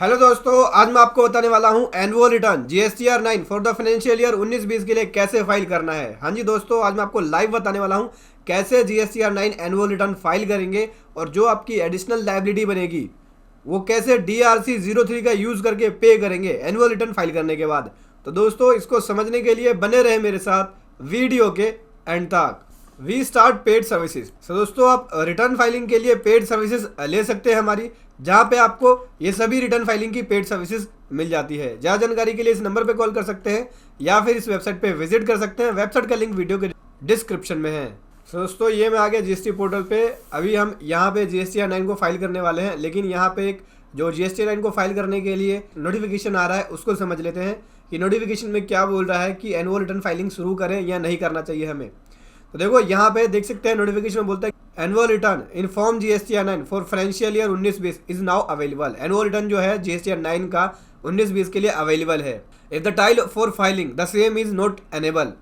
Hello दोस्तों, आज मैं आपको बताने वाला हूं annual return GSTR 9 for the financial year 19-20 के लिए कैसे फाइल करना है। हाँ जी दोस्तों, आज मैं आपको लाइव बताने वाला हूं कैसे जीएसटीआर 9 एनुअल रिटर्न फाइल करेंगे और जो आपकी एडिशनल लायबिलिटी बनेगी वो कैसे DRC 03 का यूज करके पे करेंगे एनुअल रिटर्न फाइल करने के बाद। तो दोस्तों, इसको समझने के लिए बने रहे मेरे साथ वीडियो के एंड तक। We start paid services. तो दोस्तों, आप रिटर्न फाइलिंग के लिए पेड सर्विसेज ले सकते हैं हमारी, जहां पे आपको ये सभी रिटर्न फाइलिंग की पेड सर्विसेज मिल जाती है। ज़्यादा जानकारी के लिए इस नंबर पे कॉल कर सकते हैं या फिर इस वेबसाइट पे विजिट कर सकते हैं। वेबसाइट का लिंक वीडियो के डिस्क्रिप्शन में है। तो दोस्तों, ये मैं आ गया जीएसटी पोर्टल पे। अभी हम यहाँ पे जीएसटीआर 9 को फाइल करने वाले हैं, लेकिन यहाँ पे एक जो जीएसटीआर 9 को फाइल करने के लिए नोटिफिकेशन आ रहा है उसको समझ लेते हैं कि नोटिफिकेशन में क्या बोल रहा है कि एनुअल रिटर्न फाइलिंग शुरू करें या नहीं करना चाहिए हमें। तो देखो, यहाँ पे देख सकते हैं नोटिफिकेशन में बोलता है annual return in form GSTR 9 for financial year 19-20 is now available. Annual return जो है जीएसटीआर 9 का 19-20 के लिए अवेलेबल है। If the tile for filing the same is not enable,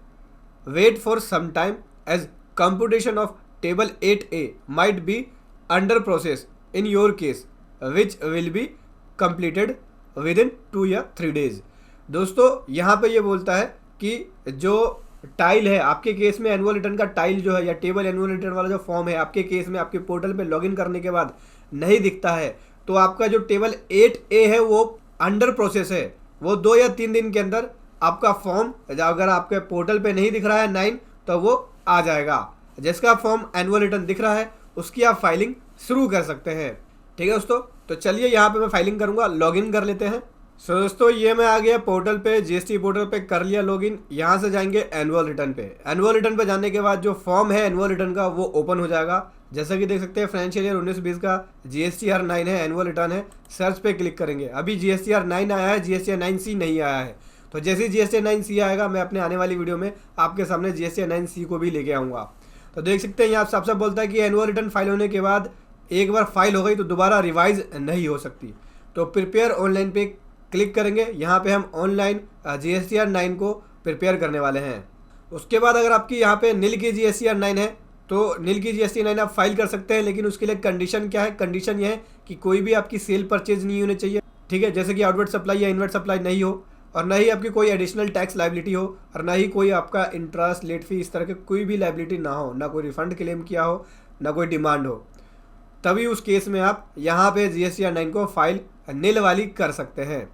wait for some time as computation of table 8A might be under process in your case which will be completed within 2 या 3 days. दोस्तों, यहाँ पे ये बोलता है कि जो tile है आपके केस में, एनुअल रिटर्न का टाइल जो है या टेबल एनुअल रिटर्न वाला जो फॉर्म है आपके केस में आपके पोर्टल पे लॉगिन करने के बाद नहीं दिखता है, तो आपका जो टेबल 8A है वो अंडर प्रोसेस है। वो 2 या 3 दिन के अंदर आपका फॉर्म, अगर आपके पोर्टल पे नहीं दिख रहा है 9, तो वो आ जाएगा। जिसका फॉर्म एनुअल रिटर्न दिख रहा है उसकी आप फाइलिंग शुरू कर सकते हैं। ठीक है दोस्तों, तो चलिए यहाँ पे मैं फाइलिंग करूँगा। लॉगिन कर लेते हैं। सो दोस्तों, ये मैं आ गया पोर्टल पे, जीएसटी पोर्टल पे कर लिया लॉगिन। यहाँ से जाएंगे एनुअल रिटर्न पे। एनुअल रिटर्न पे जाने के बाद जो फॉर्म है एनुअल रिटर्न का वो ओपन हो जाएगा। जैसा कि देख सकते हैं फाइनेंशियल ईयर 19-20 का जीएसटीआर 9 है, एनुअल रिटर्न है। सर्च पे क्लिक करेंगे। अभी जीएसटीआर 9 आया है, जीएसटीआर 9C नहीं आया है। तो जैसे ही जीएसटीआर 9C आएगा मैं अपने आने वाली वीडियो में आपके सामने जीएसटीआर 9C को भी लेके आऊँगा। तो देख सकते हैं यहाँ साफ साफ बोलता है कि एनुअल रिटर्न फाइल होने के बाद एक बार फाइल हो गई तो दोबारा रिवाइज नहीं हो सकती। तो प्रिपेयर ऑनलाइन पे क्लिक करेंगे। यहाँ पे हम ऑनलाइन जीएसटीआर 9 को प्रिपेयर करने वाले हैं। उसके बाद अगर आपकी यहाँ पे नील की जीएसटीआर 9 है तो नील की जीएसटीआर 9 आप फाइल कर सकते हैं, लेकिन उसके लिए कंडीशन क्या है? कंडीशन ये है कि कोई भी आपकी सेल परचेज नहीं होनी चाहिए। ठीक है, जैसे कि आउटवर्ड सप्लाई या इनवर्ड सप्लाई नहीं हो, और ना ही आपकी कोई एडिशनल टैक्स लाइबिलिटी हो, और ना ही कोई आपका इंटरेस्ट, लेट फी, इस तरह के कोई भी लाइबिलिटी ना हो, ना कोई रिफंड क्लेम किया हो, ना कोई डिमांड हो। तभी उस केस में आप यहाँ पे जीएसटीआर 9 को फाइल नील वाली कर सकते हैं।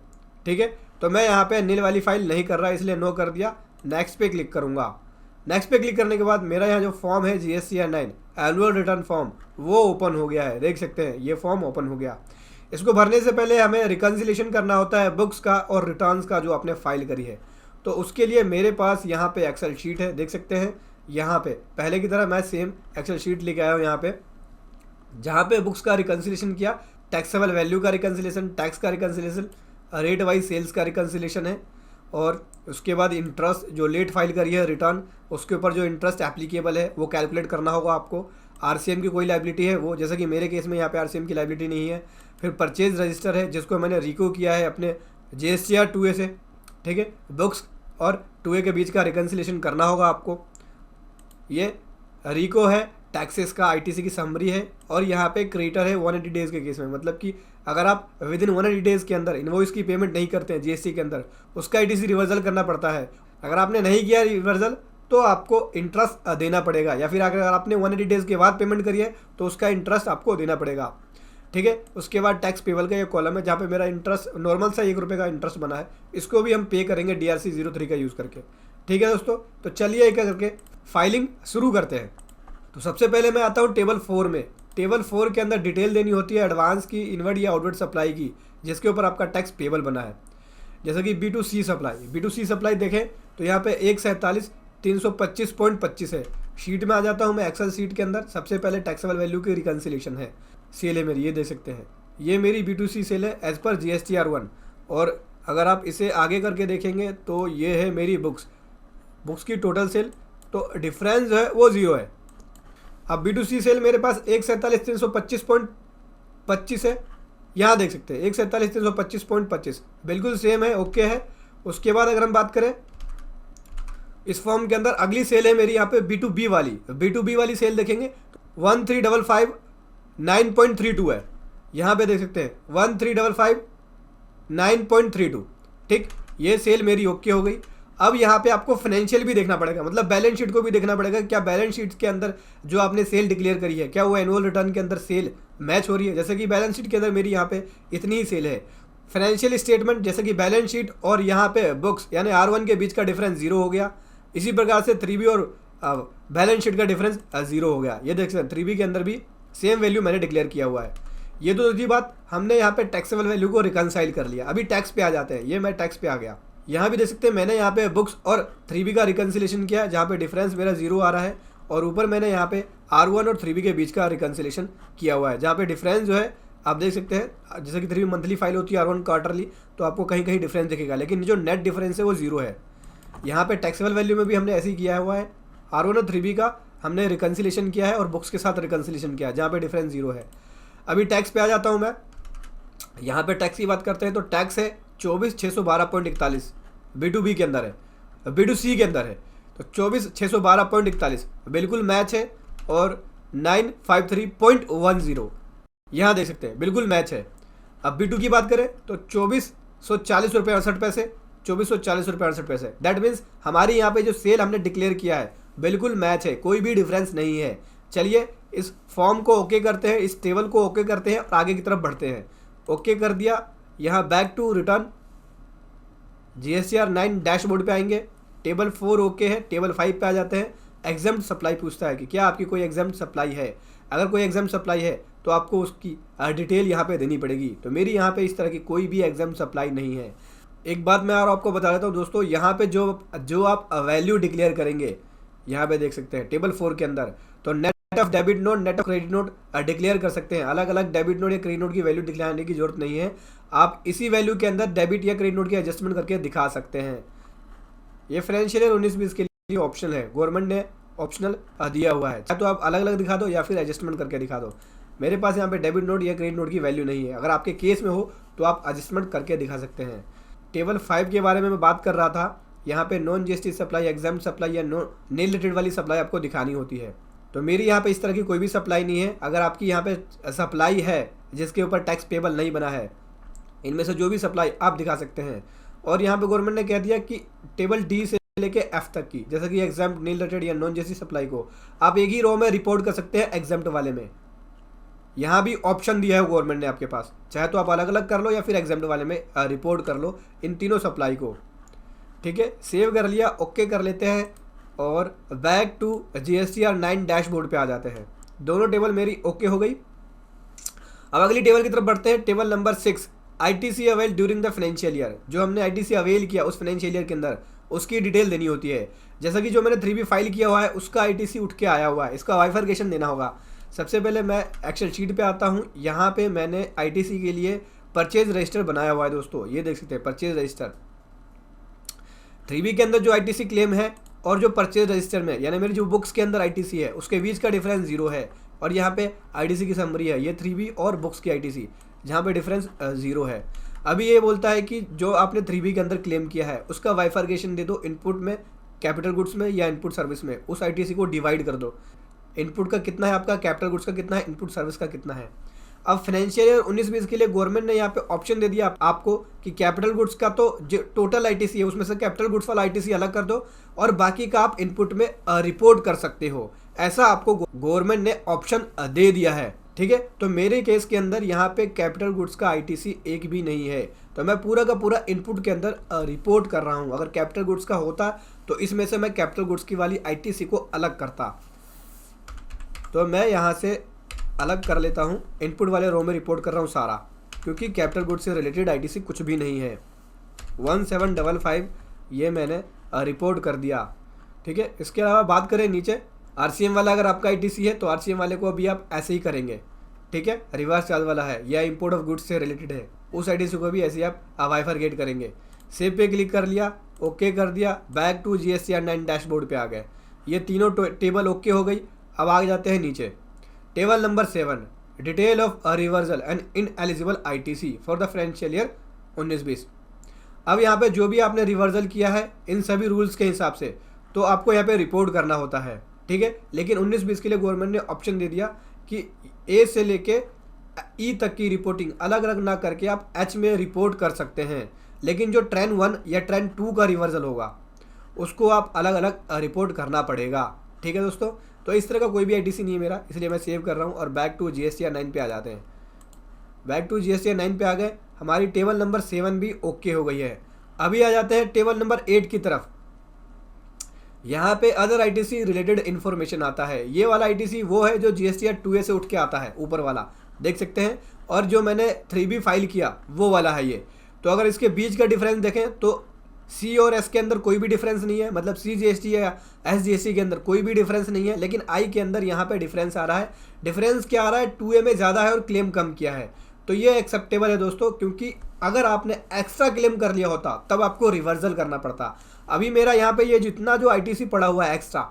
ठीक है, तो मैं यहाँ पे नील वाली फाइल नहीं कर रहा, इसलिए नो कर दिया। नेक्स्ट पे क्लिक करूँगा। नेक्स्ट पे क्लिक करने के बाद मेरा यहाँ जो फॉर्म है जीएसटीआर 9 एनुअल रिटर्न फॉर्म वो ओपन हो गया है। देख सकते हैं ये फॉर्म ओपन हो गया। इसको भरने से पहले हमें रिकन्सिलेशन करना होता है बुक्स का और रिटर्न्स का जो आपने फाइल करी है। तो उसके लिए मेरे पास यहाँ पे एक्सेल शीट है। देख सकते हैं यहाँ पे पहले की तरह मैं सेम एक्सेल शीट लेके आया हूँ यहाँ पे, जहाँ पे बुक्स का रिकन्सिलेशन किया, टैक्सेबल वैल्यू का रिकन्सिलेशन, टैक्स का रिकन्सिलेशन, रेट वाइज सेल्स का रिकन्सिलेशन है, और उसके बाद इंटरेस्ट जो लेट फाइल करी है रिटर्न, उसके ऊपर जो इंटरेस्ट एप्लीकेबल है वो कैलकुलेट करना होगा आपको। आरसीएम की कोई लाइबिलिटी है वो, जैसा कि मेरे केस में यहाँ पे आरसीएम की लाइबिलिटी नहीं है। फिर परचेज रजिस्टर है जिसको मैंने रिको किया है अपने जीएसटीआर 2A से। ठीक है, बुक्स और 2A के बीच का रिकन्सिलेशन करना होगा आपको। ये रिको है, टैक्सेस का आईटीसी की समरी है, और यहाँ पे क्रेडिटर है 180 डेज़ के केस में। मतलब कि अगर आप विद इन 180 डेज़ के अंदर इनवॉइस की पेमेंट नहीं करते हैं जीएसटी के अंदर, उसका आईटीसी रिवर्सल करना पड़ता है। अगर आपने नहीं किया रिवर्सल तो आपको इंटरेस्ट देना पड़ेगा, या फिर अगर आपने 180 डेज़ के बाद पेमेंट करी है तो उसका इंटरेस्ट आपको देना पड़ेगा। ठीक है, उसके बाद टैक्स पेबल का ये कॉलम है जहाँ पे मेरा इंटरेस्ट नॉर्मल सा 1 रुपये का इंटरेस्ट बना है, इसको भी हम पे करेंगे DRC 03 का यूज़ करके। ठीक है दोस्तों, तो चलिए एक करके फाइलिंग शुरू करते हैं। तो सबसे पहले मैं आता हूँ टेबल 4 में। टेबल 4 के अंदर डिटेल देनी होती है एडवांस की, इनवर्ड या आउटवर्ड सप्लाई की, जिसके ऊपर आपका टैक्स पेबल बना है। जैसे कि B2C सप्लाई, B2C सप्लाई देखें तो यहाँ पे 147,325.25 है। शीट में आ जाता हूँ मैं एक्सेल शीट के अंदर। सबसे पहले टैक्सेबल वैल्यू की रिकन्सिलेशन है, सेल है मेरी, ये देख सकते हैं ये मेरी B2C सेल है एज पर GSTR 1। और अगर आप इसे आगे करके देखेंगे तो ये है मेरी बुक्स की टोटल सेल, तो डिफरेंस जो है वो 0 है। अब B2C सेल मेरे पास 147,325.25 है, यहाँ देख सकते हैं 147,325.25 बिल्कुल सेम है, ओके है। उसके बाद अगर हम बात करें इस फॉर्म के अंदर अगली सेल है मेरी यहाँ पे B2B वाली सेल देखेंगे 1355 9.32 है। यहाँ पे देख सकते हैं 1355 9.32। ठीक, ये सेल मेरी ओके हो गई। अब यहाँ पे आपको फाइनेंशियल भी देखना पड़ेगा, मतलब बैलेंस शीट को भी देखना पड़ेगा। क्या बैलेंस शीट के अंदर जो आपने सेल डिक्लेयर करी है, क्या वो एनुअल रिटर्न के अंदर सेल मैच हो रही है? जैसे कि बैलेंस शीट के अंदर मेरी यहाँ पे इतनी ही सेल है। फाइनेंशियल स्टेटमेंट जैसे कि बैलेंस शीट और यहाँ पे बुक्स यानी R1 के बीच का डिफरेंस 0 हो गया। इसी प्रकार से 3B और बैलेंस शीट का डिफरेंस 0 हो गया। ये देख सकते हैं 3B के अंदर भी सेम वैल्यू मैंने डिक्लेयर किया हुआ है। ये तो दूसरी बात, हमने यहाँ पे टैक्सेबल वैल्यू को रिकनसाइल कर लिया। अभी टैक्स पे आ जाते हैं। ये मैं टैक्स पे आ गया। यहाँ भी देख सकते हैं मैंने यहाँ पे बुक्स और 3B का रिकन्सिलेशन किया, जहाँ पे डिफरेंस मेरा 0 आ रहा है। और ऊपर मैंने यहाँ पे R1 और 3B के बीच का रिकन्सिलेशन किया हुआ है, जहाँ पे डिफरेंस जो है आप देख सकते हैं। जैसे कि 3B मंथली फाइल होती है, R1 क्वार्टरली, तो आपको कहीं कहीं डिफरेंस दिखेगा, लेकिन जो नेट डिफरेंस है वो 0 है। यहाँ पे टैक्सेबल वैल्यू में भी हमने ऐसे ही किया हुआ है। R1 और 3B का हमने रिकन्सिलेशन किया है और बुक्स के साथ रिकन्सिलेशन किया है, जहाँ पे डिफरेंस 0 है। अभी टैक्स पे आ जाता हूँ मैं। यहाँ पे टैक्स की बात करते हैं तो टैक्स है 24,612.41 B2B के अंदर है, B2C के अंदर है तो 24,612.41 बिल्कुल मैच है। और 953.10 यहाँ देख सकते हैं बिल्कुल मैच है। अब B2 की बात करें तो 2440 ₹68, दैट मीन्स हमारी यहाँ पे जो सेल हमने डिक्लेयर किया है बिल्कुल मैच है, कोई भी डिफरेंस नहीं है। चलिए इस फॉर्म को ओके करते हैं, इस टेबल को ओके करते हैं और आगे की तरफ बढ़ते हैं। ओके कर दिया। यहाँ back to return GSTR 9 dashboard पे आएंगे। टेबल 4 ओके है। टेबल 5 पे आ जाते हैं। एग्जाम्ड सप्लाई पूछता है कि क्या आपकी कोई एग्जाम्ड सप्लाई है। अगर कोई एग्जाम्ड सप्लाई है तो आपको उसकी डिटेल यहाँ पे देनी पड़ेगी। तो मेरी यहाँ पे इस तरह की कोई भी एग्जाम्ड सप्लाई नहीं है। एक बात मैं और आपको बता देता हूँ दोस्तों, यहाँ पे जो आप वैल्यू डिक्लेयर करेंगे, यहाँ पे देख सकते हैं टेबल 4 के अंदर, तो net of debit note, net of credit note declare कर सकते हैं। अलग अलग डेबिट नोट या क्रेडिट नोट की वैल्यू डिक्लेयर करने की जरूरत नहीं है। आप इसी वैल्यू के अंदर डेबिट या क्रेडिट नोट की एडजस्टमेंट करके दिखा सकते हैं। ये फाइनेंशियल ईयर 19-20 के लिए ऑप्शन है, गवर्नमेंट ने ऑप्शनल दिया हुआ है। चाहे तो आप अलग अलग दिखा दो या फिर एडजस्टमेंट करके दिखा दो। मेरे पास यहाँ पे डेबिट नोट या क्रेडिट नोट की वैल्यू नहीं है। अगर आपके केस में हो तो आप एडजस्टमेंट करके दिखा सकते हैं। टेबल 5 के बारे में मैं बात कर रहा था। यहाँ पे non GST supply, exempt supply या नो नेल रिलेटेड वाली सप्लाई आपको दिखानी होती है। तो मेरी यहाँ पे इस तरह की कोई भी सप्लाई नहीं है। अगर आपकी यहाँ पे सप्लाई है जिसके ऊपर टैक्स पेबल नहीं बना है, इनमें से जो भी सप्लाई आप दिखा सकते हैं। और यहाँ पे गवर्नमेंट ने कह दिया कि टेबल D से लेके F तक की, जैसे कि एग्जाम नेल रिलेटेड या नॉन GST सप्लाई को आप एक ही रो में रिपोर्ट कर सकते हैं एग्जाम्प्ट वाले में। यहाँ भी ऑप्शन दिया है गवर्नमेंट ने आपके पास, चाहे तो आप अलग अलग कर लो या फिर एग्जाम्प्ट वाले में रिपोर्ट कर लो इन तीनों सप्लाई को। ठीक है, सेव कर लिया, ओके कर लेते हैं और बैक टू GSTR 9 डैशबोर्ड पे आ जाते हैं। दोनों टेबल मेरी ओके हो गई। अब अगली टेबल की तरफ बढ़ते हैं। Table number 6, ITC avail during the financial year. जो हमने ITC अवेल किया उस फाइनेंशियल ईयर के अंदर, उसकी डिटेल देनी होती है। जैसा कि जो मैंने 3B फाइल किया हुआ है उसका ITC उठ के आया हुआ है, इसका बाइफरकेशन देना होगा। सबसे पहले मैं एक्सेल शीट पे आता हूँ। यहाँ पे मैंने ITC के लिए परचेज रजिस्टर बनाया हुआ है दोस्तों, ये देख सकते हैं परचेज रजिस्टर। 3B के अंदर जो ITC क्लेम है और जो परचेज रजिस्टर में यानी मेरी जो बुक्स के अंदर ITC है उसके बीच का डिफरेंस 0 है। और यहाँ पे ITC की समरी है, ये 3B और बुक्स की ITC, जहाँ पे डिफरेंस 0 है। अभी ये बोलता है कि जो आपने 3B के अंदर क्लेम किया है उसका बाइफरकेशन दे दो, इनपुट में कैपिटल गुड्स में या इनपुट सर्विस में। उस ITC को डिवाइड कर दो, इनपुट का कितना है आपका, कैपिटल गुड्स का कितना है, इनपुट सर्विस का कितना है। अब फाइनेंशियल ईयर 19-20 के लिए गवर्नमेंट ने यहाँ पे ऑप्शन दे दिया आपको कि कैपिटल गुड्स का तो जो टोटल ITC है उसमें से कैपिटल गुड्स वाला ITC अलग कर दो और बाकी का आप इनपुट में रिपोर्ट कर सकते हो। ऐसा आपको गवर्नमेंट ने ऑप्शन दे दिया है। ठीक है, तो मेरे केस के अंदर यहाँ पे कैपिटल गुड्स का ITC एक भी नहीं है, तो मैं पूरा का पूरा इनपुट के अंदर रिपोर्ट कर रहा हूँ। अगर कैपिटल गुड्स का होता तो इसमें से मैं कैपिटल गुड्स की वाली ITC को अलग करता। तो मैं यहाँ से अलग कर लेता हूँ, इनपुट वाले रो में रिपोर्ट कर रहा हूँ सारा, क्योंकि कैपिटल गुड्स से रिलेटेड ITC कुछ भी नहीं है। 1755 ये मैंने रिपोर्ट कर दिया। ठीक है, इसके अलावा बात करें नीचे RCM वाला, अगर आपका ITC है तो RCM वाले को अभी आप ऐसे ही करेंगे। ठीक है, रिवर्स चार्ज वाला है या इंपोर्ट ऑफ गुड्स से रिलेटेड है, उस ITC को भी ऐसे ही आप बाइफरकेट करेंगे। सेव पे क्लिक कर लिया, ओके कर दिया, बैक टू GSTR 9 डैशबोर्ड पे आ गए। ये तीनों टेबल ओके हो गई। अब आ जाते हैं नीचे। Table number 7, detail of reversal and in eligible ITC for the financial year 19-20। अब यहाँ पे जो भी आपने रिवर्सल किया है इन सभी रूल्स के हिसाब से तो आपको यहाँ पे रिपोर्ट करना होता है। ठीक है, लेकिन 19-20 के लिए गवर्नमेंट ने ऑप्शन दे दिया कि A से लेके ई तक की रिपोर्टिंग अलग अलग ना करके आप एच में रिपोर्ट कर सकते हैं, लेकिन जो ट्रेंड 1 या ट्रेंड 2 का रिवर्सल होगा उसको आप अलग अलग रिपोर्ट करना पड़ेगा। ठीक है दोस्तों, तो इस तरह का कोई भी आईटीसी नहीं है मेरा, इसलिए मैं सेव कर रहा हूँ और बैक टू जीएसटीआर 9 पे आ जाते हैं। बैक टू जीएसटीआर 9 पे आ गए, हमारी टेबल नंबर 7 भी ओके हो गई है। अभी आ जाते हैं टेबल नंबर 8 की तरफ। यहाँ पे अदर आईटीसी रिलेटेड इन्फॉर्मेशन आता है। ये वाला आईटीसी वो है जो जीएसटीआर 2A से उठ के आता है, ऊपर वाला देख सकते हैं, और जो मैंने 3B फाइल किया वो वाला है ये। तो अगर इसके बीच का डिफरेंस देखें तो सी और एस के अंदर कोई भी डिफरेंस नहीं है, मतलब सी जीएसटी या एस जीएसटी के अंदर कोई भी डिफरेंस नहीं है, लेकिन आई के अंदर यहाँ पे डिफरेंस आ रहा है। डिफरेंस क्या आ रहा है, 2A में ज़्यादा है और क्लेम कम किया है, तो ये एक्सेप्टेबल है दोस्तों, क्योंकि अगर आपने एक्स्ट्रा क्लेम कर लिया होता तब आपको रिवर्सल करना पड़ता। अभी मेरा यहाँ पे ये जितना जो आईटीसी पड़ा हुआ है एक्स्ट्रा,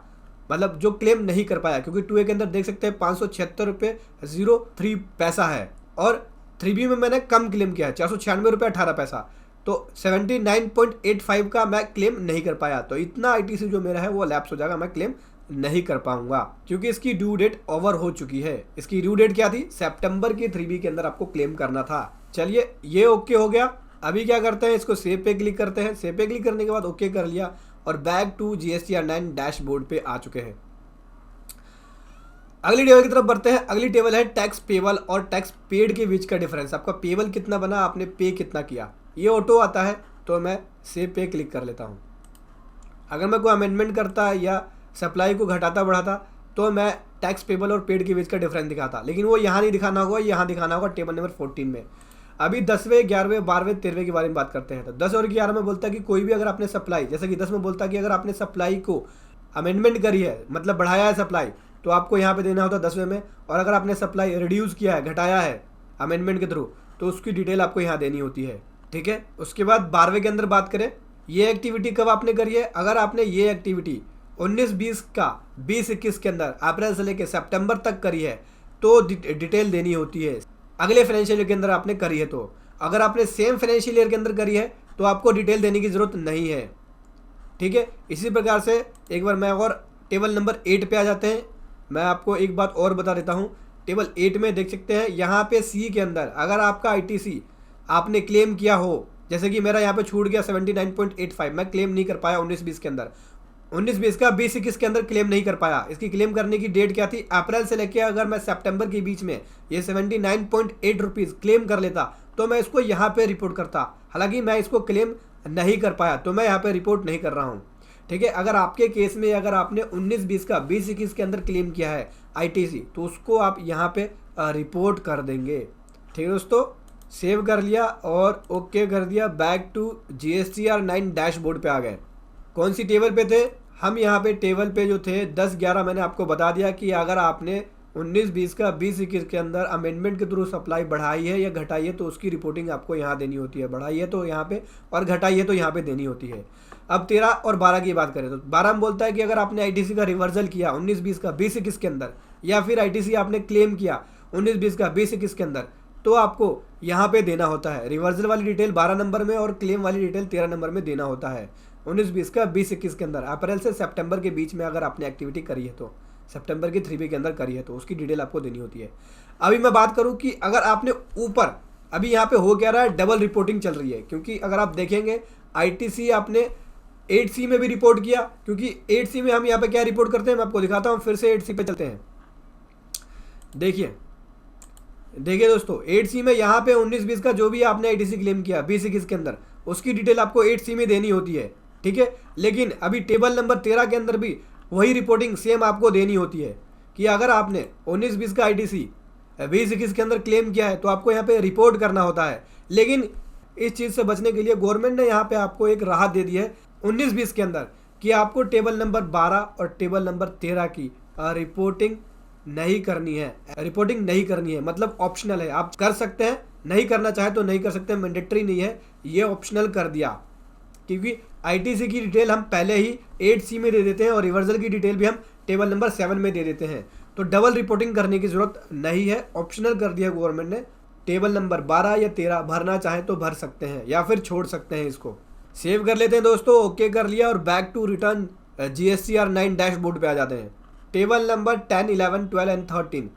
मतलब जो क्लेम नहीं कर पाया, क्योंकि 2A के अंदर देख सकते हैं 576 रुपये 03 पैसा है, और 3B में मैंने कम क्लेम किया है 496 रुपये 18 पैसा, तो 79.85 का मैं क्लेम नहीं कर पाया। तो इतना आईटीसी जो मेरा है वो लैप्स हो जाएगा, मैं क्लेम नहीं कर पाऊंगा, क्योंकि इसकी ड्यू डेट ओवर हो चुकी है। इसकी ड्यू डेट क्या थी, सितंबर के 3B के अंदर आपको क्लेम करना था। चलिए ये ओके हो गया। अभी क्या करते हैं, इसको सेव पे क्लिक करते हैं। सेव पे क्लिक करने के बाद ओके कर लिया और बैक टू जीएसटीआर 9 डैशबोर्ड पे आ चुके हैं। अगली टेबल की तरफ बढ़ते हैं। अगली टेबल है टैक्स पेबल और टैक्स पेड के बीच का डिफरेंस। आपका पेबल कितना बना, आपने पे कितना किया, ये ऑटो आता है, तो मैं सेव पे क्लिक कर लेता हूँ। अगर मैं कोई अमेंडमेंट करता या सप्लाई को घटाता बढ़ाता तो मैं टैक्स पेबल और पेड के बीच का डिफरेंस दिखाता, लेकिन वो यहाँ नहीं दिखाना होगा, यहाँ दिखाना होगा टेबल नंबर 14 में। अभी 10वें 11वें 12वें 13वें के बारे में बात करते हैं। तो 10 और 11 में बोलता है कि कोई भी अगर आपने सप्लाई, जैसे कि 10 में बोलता है कि अगर आपने सप्लाई को अमेंडमेंट करी है, मतलब बढ़ाया है सप्लाई, तो आपको यहाँ पे देना होता है 10वें में, और अगर आपने सप्लाई रिड्यूस किया है, घटाया है अमेंडमेंट के थ्रू, तो उसकी डिटेल आपको यहाँ देनी होती है। ठीक है, उसके बाद 12वें के अंदर बात करें, ये एक्टिविटी कब आपने करी है। अगर आपने ये एक्टिविटी 19-20 का 20-21 के अंदर अप्रैल से लेकर सितंबर तक करी है तो डिटेल देनी होती है। अगले फाइनेंशियल ईयर के अंदर आपने करी है, तो अगर आपने सेम फाइनेंशियल ईयर के अंदर करी है तो आपको डिटेल देने की ज़रूरत नहीं है। ठीक है, इसी प्रकार से एक बार मैं और टेबल नंबर 8 पे आ जाते हैं। मैं आपको एक बात और बता देता हूँ, टेबल 8 में देख सकते हैं, यहाँ पे सी के अंदर अगर आपका आईटीसी आपने क्लेम किया हो, जैसे कि मेरा यहाँ पे छूट गया 79.85, मैं क्लेम नहीं कर पाया 19-20 के अंदर, 19-20 का 20-21 के अंदर क्लेम नहीं कर पाया। इसकी क्लेम करने की डेट क्या थी, अप्रैल से लेकर अगर मैं सितंबर के बीच में ये 79.8 रुपीज़ क्लेम कर लेता तो मैं इसको यहाँ पे रिपोर्ट करता। हालांकि मैं इसको क्लेम नहीं कर पाया तो मैं यहाँ पे रिपोर्ट नहीं कर रहा हूँ। ठीक है, अगर आपके केस में अगर आपने 19-20 का 20-21 के अंदर क्लेम किया है आईटीसी, तो उसको आप यहाँ पे रिपोर्ट कर देंगे। ठीक है दोस्तों, सेव कर लिया और ओके कर दिया। बैक टू जीएसटीआर 9 डैशबोर्ड पे आ गए। कौन सी टेबल पे थे हम, यहाँ पे टेबल पे जो थे 10-11 मैंने आपको बता दिया कि अगर आपने 19-20 का 20-21 के अंदर अमेंडमेंट के थ्रू सप्लाई बढ़ाई है या घटाई है तो उसकी रिपोर्टिंग आपको यहाँ देनी होती है। बढ़ाई है तो यहाँ पे, और घटाई है तो यहाँ पे देनी होती है। अब 13 और 12 की बात करें तो 12 में बोलता है कि अगर आपने आईटीसी का रिवर्सल किया 19-20 का 20-21 के अंदर, या फिर आईटीसी आपने क्लेम किया 19-20 का 20-21 के अंदर, तो आपको यहाँ पे देना होता है। रिवर्सल वाली डिटेल 12 नंबर में और क्लेम वाली डिटेल 13 नंबर में देना होता है। 19-20 का 20-21 के अंदर अप्रैल से सितंबर के बीच में अगर आपने एक्टिविटी करी है, तो सितंबर की 3B के अंदर करी है, तो उसकी डिटेल आपको देनी होती है। अभी मैं बात करूं कि अगर आपने ऊपर, अभी यहाँ पे हो क्या रहा है, डबल रिपोर्टिंग चल रही है, क्योंकि अगर आप देखेंगे आईटीसी आपने 8C में भी रिपोर्ट किया, क्योंकि 8C में हम यहाँ पे क्या रिपोर्ट करते हैं मैं आपको दिखाता हूँ। फिर से 8C पे चलते हैं। देखिए दोस्तों, 8C में यहाँ पे 19-20 का जो भी आपने आईटीसी क्लेम किया 20-21 के अंदर, उसकी डिटेल आपको 8C में देनी होती है। ठीक है, लेकिन अभी टेबल नंबर 13 के अंदर भी वही रिपोर्टिंग सेम आपको देनी होती है कि अगर आपने 19-20 का आईटीसी 20-21 के अंदर क्लेम किया है तो आपको यहाँ पे रिपोर्ट करना होता है। लेकिन इस चीज़ से बचने के लिए गवर्नमेंट ने यहाँ पे आपको एक राहत दे दी है 19-20 के अंदर कि आपको टेबल नंबर 12 और टेबल नंबर 13 की रिपोर्टिंग नहीं करनी है। रिपोर्टिंग नहीं करनी है मतलब ऑप्शनल है, आप कर सकते हैं, नहीं करना चाहे तो नहीं कर सकते, मैंडेटरी नहीं है, ये ऑप्शनल कर दिया। क्योंकि आईटीसी की डिटेल हम पहले ही 8C में दे देते हैं और रिवर्सल की डिटेल भी हम टेबल नंबर 7 में दे देते हैं, तो डबल रिपोर्टिंग करने की ज़रूरत नहीं है, ऑप्शनल कर दिया गवर्नमेंट ने। टेबल नंबर 12 या 13 भरना चाहे तो भर सकते हैं या फिर छोड़ सकते हैं। इसको सेव कर लेते हैं दोस्तों, ओके कर लिया और back to return GSTR 9 dashboard पे आ जाते हैं। टेबल नंबर 10, 11, 12 एंड 13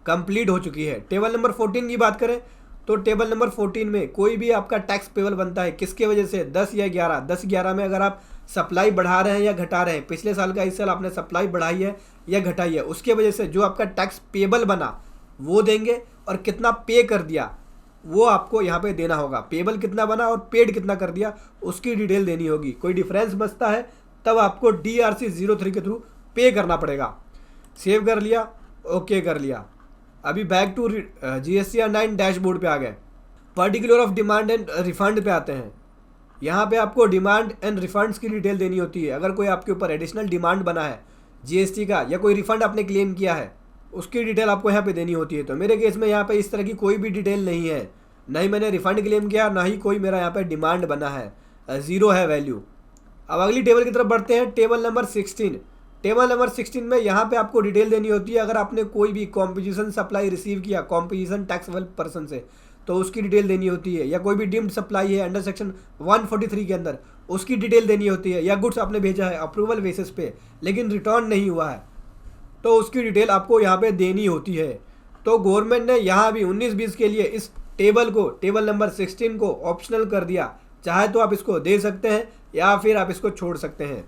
कंप्लीट हो चुकी है। टेबल नंबर 14 की बात करें तो टेबल नंबर 14 में कोई भी आपका टैक्स पेबल बनता है किसके वजह से, 10 या 11। 10-11 में अगर आप सप्लाई बढ़ा रहे हैं या घटा रहे हैं, पिछले साल का इस साल आपने सप्लाई बढ़ाई है या घटाई है, उसके वजह से जो आपका टैक्स पेबल बना वो देंगे, और कितना पे कर दिया वो आपको यहाँ पे देना होगा। पेबल कितना बना और पेड कितना कर दिया उसकी डिटेल देनी होगी। कोई डिफरेंस बचता है तब आपको DRC03 के थ्रू पे करना पड़ेगा। सेव कर लिया, ओके कर लिया। अभी बैक टू GSTR 9 डैशबोर्ड पे आ गए। Particular of demand and refund पे आते हैं। यहाँ पे आपको डिमांड एंड रिफंड्स की डिटेल देनी होती है। अगर कोई आपके ऊपर एडिशनल डिमांड बना है GST का, या कोई रिफंड आपने क्लेम किया है, उसकी डिटेल आपको यहाँ पे देनी होती है। तो मेरे केस में यहाँ पे इस तरह की कोई भी डिटेल नहीं है, ना ही मैंने रिफंड क्लेम किया, ना ही कोई मेरा यहाँ पे डिमांड बना है, 0 है वैल्यू। अब अगली टेबल की तरफ बढ़ते हैं, टेबल नंबर 16। टेबल नंबर 16 में यहाँ पे आपको डिटेल देनी होती है। अगर आपने कोई भी कॉम्पोजिशन सप्लाई रिसीव किया कॉम्पोजिशन टैक्सेबल पर्सन से, तो उसकी डिटेल देनी होती है। या कोई भी डीम्ड सप्लाई है अंडर सेक्शन 143 के अंदर, उसकी डिटेल देनी होती है। या गुड्स आपने भेजा है अप्रूवल बेसिस पे लेकिन रिटर्न नहीं हुआ है, तो उसकी डिटेल आपको यहाँ पे देनी होती है। तो गवर्नमेंट ने यहाँ भी 19-20 के लिए इस टेबल को, टेबल नंबर 16 को ऑप्शनल कर दिया। चाहे तो आप इसको दे सकते हैं या फिर आप इसको छोड़ सकते हैं।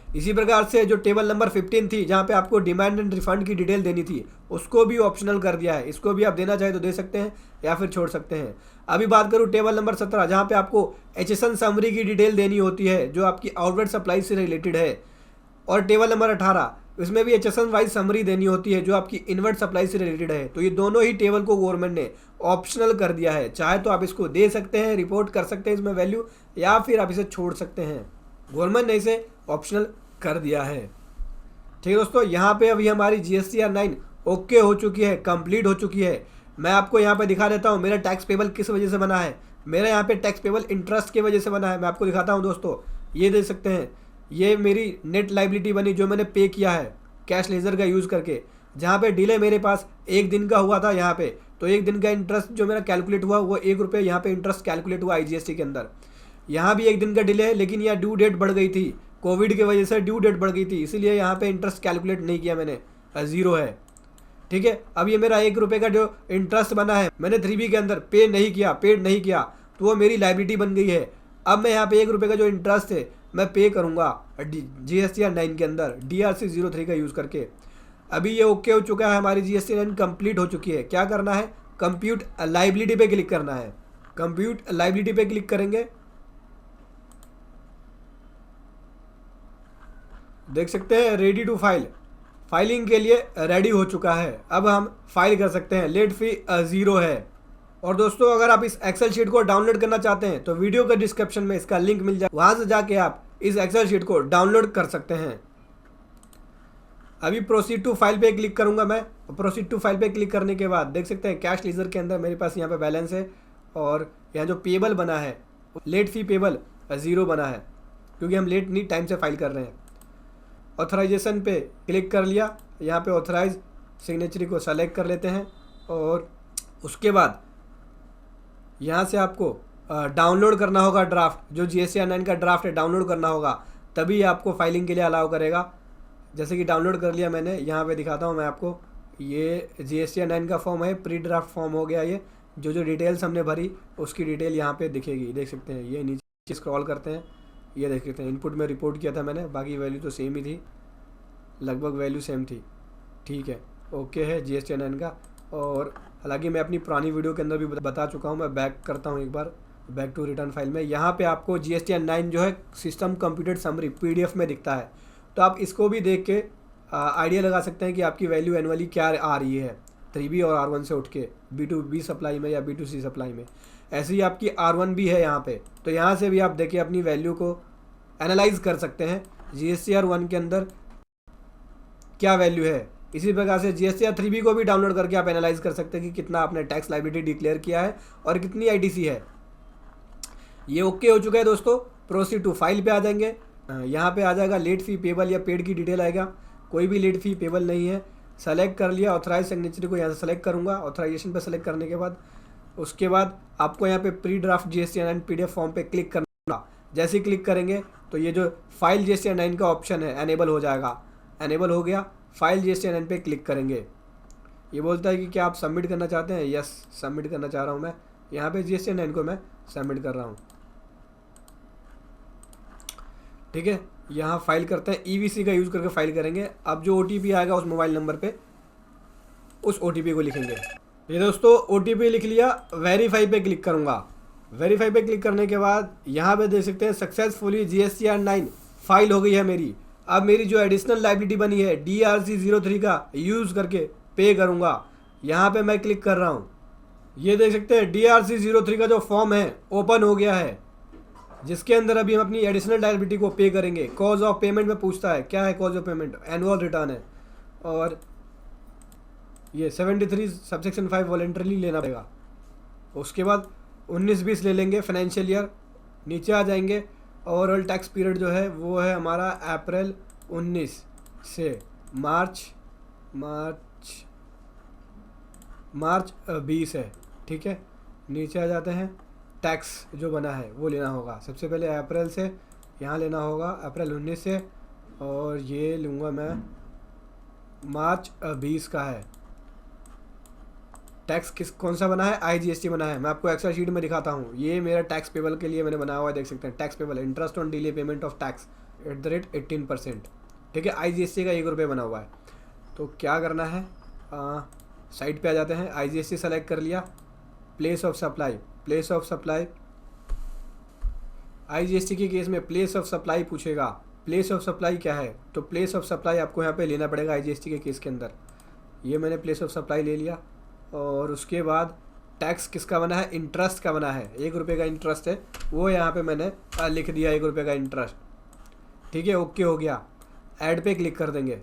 इसी प्रकार से जो टेबल नंबर 15 थी, जहाँ पे आपको डिमांड एंड रिफंड की डिटेल देनी थी, उसको भी ऑप्शनल कर दिया है। इसको भी आप देना चाहे तो दे सकते हैं या फिर छोड़ सकते हैं। अभी बात करूँ टेबल नंबर 17, जहाँ पे आपको HSN समरी की डिटेल देनी होती है जो आपकी आउटवर्ड सप्लाई से रिलेटेड है। और टेबल नंबर 18, इसमें भी HSN वाइज समरी देनी होती है जो आपकी इनवर्ड सप्लाई से रिलेटेड है। तो ये दोनों ही टेबल को गवर्नमेंट ने ऑप्शनल कर दिया है। चाहे तो आप इसको दे सकते हैं, रिपोर्ट कर सकते हैं इसमें वैल्यू, या फिर आप इसे छोड़ सकते हैं। गवर्नमेंट ने इसे ऑप्शनल कर दिया है। ठीक है दोस्तों, यहाँ पे अभी हमारी GSTR 9 ओके हो चुकी है, कंप्लीट हो चुकी है। मैं आपको यहाँ पे दिखा देता हूँ मेरा टैक्स पेबल किस वजह से बना है। मेरा यहाँ पे टैक्स पेबल इंटरेस्ट की वजह से बना है। मैं आपको दिखाता हूँ दोस्तों, ये देख सकते हैं, ये मेरी नेट लाइबिलिटी बनी जो मैंने पे किया है कैश लेजर का यूज़ करके। जहाँ पे डिले मेरे पास 1 दिन का हुआ था यहाँ पे, तो 1 दिन का इंटरेस्ट जो मेरा कैलकुलेट हुआ वो 1 रुपये यहाँ पे इंटरेस्ट कैलकुलेट हुआ IGST के अंदर। यहाँ भी 1 दिन का डिले है, लेकिन यहाँ ड्यू डेट बढ़ गई थी, कोविड की वजह से ड्यू डेट बढ़ गई थी, इसीलिए यहाँ पे इंटरेस्ट कैलकुलेट नहीं किया मैंने, 0 है। ठीक है, अब ये मेरा 1 रुपये का जो इंटरेस्ट बना है मैंने 3B के अंदर पे नहीं किया, पेड नहीं किया, तो वो मेरी लाइबिलिटी बन गई है। अब मैं यहाँ पे 1 रुपये का जो इंटरेस्ट है मैं पे करूँगा GSTR 9 के अंदर DRC03 का यूज़ करके। अभी ये ओके हो चुका है, हमारी GSTR 9 कंप्लीट हो चुकी है। क्या करना है, कंप्यूट लाइबिलिटी पे क्लिक करना है। कंप्यूट लाइबिलिटी पे क्लिक करेंगे, देख सकते हैं रेडी टू फाइल, फाइलिंग के लिए रेडी हो चुका है। अब हम फाइल कर सकते हैं। लेट फी 0 है। और दोस्तों अगर आप इस एक्सेल शीट को डाउनलोड करना चाहते हैं तो वीडियो के डिस्क्रिप्शन में इसका लिंक मिल जाए, वहां से जाके आप इस एक्सेल शीट को डाउनलोड कर सकते हैं। अभी प्रोसीड टू फाइल पे क्लिक करूंगा मैं। प्रोसीड टू फाइल पे क्लिक करने के बाद देख सकते हैं कैश लीजर के अंदर मेरे पास यहाँ पे बैलेंस है, और यहाँ जो पेबल बना है लेट फी पेबल 0 बना है, क्योंकि हम लेट नहीं टाइम से फाइल कर रहे हैं। ऑथराइजेशन पे क्लिक कर लिया, यहाँ पे ऑथराइज सिग्नेचरी को सेलेक्ट कर लेते हैं, और उसके बाद यहाँ से आपको डाउनलोड करना होगा ड्राफ्ट, जो GSTR 9 का ड्राफ्ट है डाउनलोड करना होगा, तभी आपको फाइलिंग के लिए अलाउ करेगा। जैसे कि डाउनलोड कर लिया मैंने, यहाँ पे दिखाता हूँ मैं आपको। ये GSTR 9 का फॉर्म है, प्री ड्राफ्ट फॉर्म हो गया ये। जो डिटेल्स हमने भरी उसकी डिटेल यहाँ पे दिखेगी, देख सकते हैं। ये नीचे स्क्रॉल करते हैं, ये देख सकते हैं। इनपुट में रिपोर्ट किया था मैंने, बाकी वैल्यू तो सेम ही थी, लगभग वैल्यू सेम थी। ठीक है, ओके है GSTR 9 का। और हालांकि मैं अपनी पुरानी वीडियो के अंदर भी बता चुका हूँ, मैं बैक करता हूँ एक बार, बैक टू रिटर्न फाइल में। यहाँ पे आपको GSTR 9 जो है सिस्टम कंप्यूटेड समरी PDF में दिखता है, तो आप इसको भी देख के आइडिया लगा सकते हैं कि आपकी वैल्यू एनुअली क्या आ रही है 3B और R1 से उठ के B2B सप्लाई में या B2C सप्लाई में। ऐसे ही आपकी R1 भी है यहाँ पे, तो यहाँ से भी आप देख के अपनी वैल्यू को एनालाइज कर सकते हैं GSTR 1 के अंदर क्या वैल्यू है। इसी प्रकार से GSTR 3B को भी डाउनलोड करके आप एनालाइज कर सकते हैं कि कितना आपने टैक्स लायबिलिटी डिक्लेयर किया है और कितनी ITC है। ये ओके हो चुका है दोस्तों। प्रोसीड टू फाइल पे आ जाएंगे, यहाँ पे आ जाएगा लेट फी पेबल या पेड की डिटेल आएगा। कोई भी लेट फी पेबल नहीं है, सेलेक्ट कर लिया। ऑथराइज सिग्नेचर को यहाँ से सेलेक्ट करूँगा। ऑथराइजेशन पे सेलेक्ट करने के बाद उसके बाद आपको यहाँ पे pre draft GSTR 9 PDF form पे क्लिक करना। जैसे ही क्लिक करेंगे तो ये जो फाइल GSTR 9 का ऑप्शन है एनेबल हो जाएगा। एनेबल हो गया, फाइल GSTR 9 पे क्लिक करेंगे। ये बोलता है कि क्या आप सबमिट करना चाहते हैं। यस, सबमिट करना चाह रहा हूँ मैं। यहाँ पे GST9 को मैं सबमिट कर रहा हूँ। ठीक है, यहाँ फाइल करते हैं, EVC का यूज़ करके फाइल करेंगे। अब जो OTP आएगा उस मोबाइल नंबर पे उस OTP को लिखेंगे। ये दोस्तों OTP लिख लिया, वेरीफाई पे क्लिक करूँगा। वेरीफाई पे क्लिक करने के बाद यहाँ पे देख सकते हैं सक्सेसफुली GSTR9 फाइल हो गई है मेरी। अब मेरी जो एडिशनल लाइबिलिटी बनी है DRC03 का यूज़ करके पे करूँगा। यहाँ पे मैं क्लिक कर रहा हूँ। ये देख सकते हैं DRC03 का जो फॉर्म है ओपन हो गया है, जिसके अंदर अभी हम अपनी एडिशनल लाइबिलिटी को पे करेंगे। कॉज ऑफ पेमेंट में पूछता है, क्या है cause of payment, annual return है। और ये 73 सबसेक्शन 5 वॉलेंटरली लेना पड़ेगा। उसके बाद 19-20 ले लेंगे फाइनेंशियल ईयर। नीचे आ जाएंगे, ओवरऑल टैक्स पीरियड जो है वो है हमारा अप्रैल 19 से मार्च 20 है। ठीक है, नीचे आ जाते हैं। टैक्स जो बना है वो लेना होगा। सबसे पहले अप्रैल से यहाँ लेना होगा, अप्रैल 19 से, और ये लूँगा मैं मार्च 20 का है। टैक्स कौन सा बना है, IGST बना है। मैं आपको एक्स्ट्रा शीट में दिखाता हूँ। ये मेरा टैक्स पेबल के लिए मैंने बनाया हुआ है, देख सकते हैं। Tax payable, interest on delay payment of tax @18%। ठीक है, IGST का 1 रुपये बना हुआ है। तो क्या करना है, साइड पे आ जाते हैं। IGST सेलेक्ट कर लिया, प्लेस ऑफ सप्लाई IGST के केस में प्लेस ऑफ सप्लाई पूछेगा। प्लेस ऑफ सप्लाई क्या है, तो प्लेस ऑफ सप्लाई आपको यहाँ पे लेना पड़ेगा IGST के केस के अंदर। ये मैंने प्लेस ऑफ सप्लाई ले लिया। और उसके बाद टैक्स किसका बना है, इंटरेस्ट का बना है। 1 रुपये का इंटरेस्ट है, वो यहाँ पे मैंने लिख दिया, 1 रुपये का इंटरेस्ट। ठीक है, ओके हो गया। ऐड पे क्लिक कर देंगे,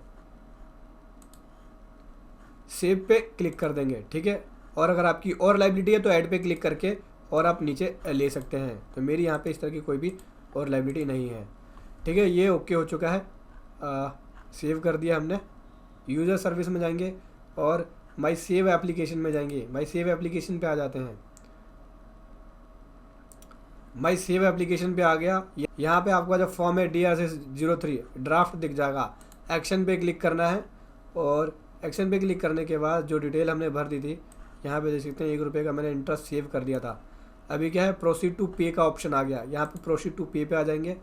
सेव पे क्लिक कर देंगे। ठीक है, और अगर आपकी और लाइबिलिटी है तो ऐड पे क्लिक करके और आप नीचे ले सकते हैं। तो मेरी यहाँ पे इस तरह की कोई भी और लाइबिलिटी नहीं है। ठीक है, ये ओके हो चुका है। सेव कर दिया हमने। यूज़र सर्विस में जाएंगे और माई सेव एप्लीकेशन में जाएंगे। माई सेव एप्लीकेशन पे आ जाते हैं। माई सेव एप्लीकेशन पे आ गया। यहाँ पे आपका जो फॉर्म है DRC03 ड्राफ्ट दिख जाएगा। एक्शन पे क्लिक करना है, और एक्शन पे क्लिक करने के बाद जो डिटेल हमने भर दी थी यहाँ पे देख सकते हैं, 1 रुपये का मैंने इंटरेस्ट सेव कर दिया था। अभी क्या है, प्रोसीड टू पे का ऑप्शन आ गया। यहाँ पे प्रोसीड टू पे पे आ जाएंगे,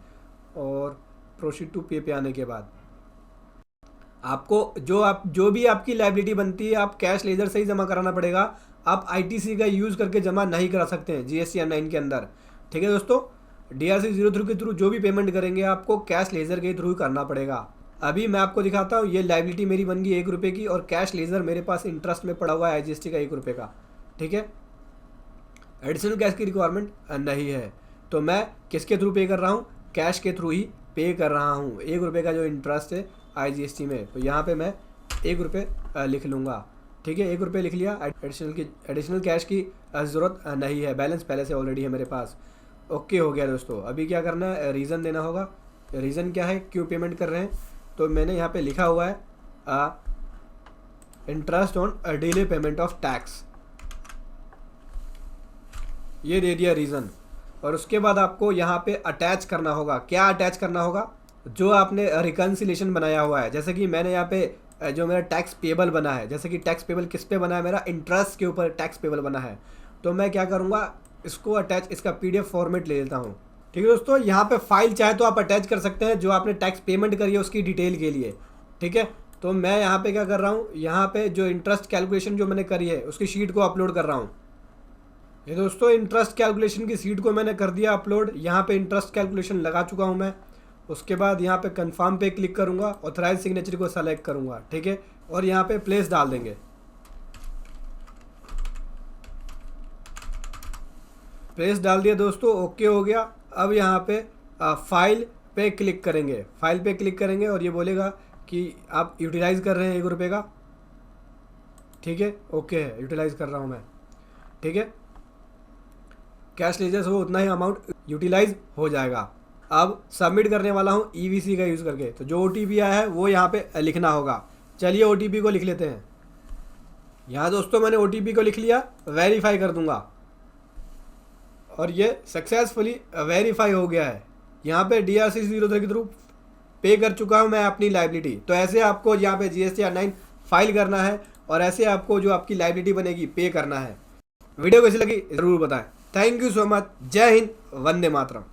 और प्रोसीड टू पे पे आने के बाद आपको जो भी आपकी लाइबिलिटी बनती है आप कैश लेजर से ही जमा कराना पड़ेगा। आप ITC का यूज़ करके जमा नहीं करा सकते हैं GSTR9 के अंदर। ठीक है दोस्तों, DRC03 के थ्रू जो भी पेमेंट करेंगे आपको कैश लेजर के थ्रू करना पड़ेगा। अभी मैं आपको दिखाता हूँ। ये लाइबिलिटी मेरी बन गई 1 रुपये की, और कैश लेजर मेरे पास इंटरेस्ट में पड़ा हुआ है IGST का 1 रुपये का। ठीक है, एडिशनल कैश की रिक्वायरमेंट नहीं है, तो मैं किसके थ्रू पे कर रहा हूँ, कैश के थ्रू ही पे कर रहा हूँ। 1 रुपये का जो इंटरेस्ट है IGST में, तो यहाँ पे मैं 1 रुपये लिख लूँगा। ठीक है, 1 रुपये लिख लिया। एडिशनल कैश की ज़रूरत नहीं है, बैलेंस पहले से ऑलरेडी है मेरे पास। ओके हो गया दोस्तों। अभी क्या करना है, रीज़न देना होगा। रीज़न क्या है, क्यों पेमेंट कर रहे हैं, तो मैंने यहाँ पे लिखा हुआ है interest on delay payment of tax, ये दे दिया रीज़न। और उसके बाद आपको यहाँ पे अटैच करना होगा। क्या अटैच करना होगा, जो आपने रिकन्सिलेशन बनाया हुआ है। जैसे कि मैंने यहाँ पे जो मेरा टैक्स पेबल बना है, जैसे कि टैक्स पेबल किस पे बना है, मेरा इंटरेस्ट के ऊपर टैक्स पेबल बना है। तो मैं क्या करूँगा, इसको अटैच, इसका PDF फॉर्मेट ले लेता हूँ। ठीक है दोस्तों, यहाँ पे फाइल चाहे तो आप अटैच कर सकते हैं जो आपने टैक्स पेमेंट करी है उसकी डिटेल के लिए। ठीक है, तो मैं यहाँ पे क्या कर रहा हूँ, यहाँ पे जो इंटरेस्ट कैलकुलेशन जो मैंने करी है उसकी शीट को अपलोड कर रहा हूँ। ये दोस्तों, इंटरेस्ट कैलकुलेशन की शीट को मैंने कर दिया अपलोड। यहाँ पे इंटरेस्ट कैलकुलेशन लगा चुका हूँ मैं। उसके बाद यहाँ पे कंफर्म पे क्लिक करूँगा, ऑथराइज सिग्नेचर को सेलेक्ट करूँगा। ठीक है, और यहाँ पे प्लेस डाल देंगे। प्लेस डाल दिया दोस्तों, ओके हो गया। अब यहाँ पे फाइल पे क्लिक करेंगे। फाइल पे क्लिक करेंगे और ये बोलेगा कि आप यूटिलाइज़ कर रहे हैं 1 रुपये का। ठीक है, ओके है, यूटिलाइज़ कर रहा हूँ मैं। ठीक है, कैश लेजर हो उतना ही अमाउंट यूटिलाइज हो जाएगा। अब सबमिट करने वाला हूँ EVC का यूज़ करके। तो जो OTP आया है वो यहाँ पे लिखना होगा। चलिए OTP को लिख लेते हैं। यहाँ दोस्तों मैंने OTP को लिख लिया, वेरीफाई कर दूंगा, और ये सक्सेसफुली वेरीफाई हो गया है। यहाँ पे DRC03 के थ्रू पे कर चुका हूँ मैं अपनी लाइबिलिटी। तो ऐसे आपको यहाँ पे GSTR9 फाइल करना है और ऐसे आपको जो आपकी लाइबिलिटी बनेगी पे करना है। वीडियो कैसी लगी ज़रूर बताएं। Thank you so much. जय हिंद, वंदे मातरम।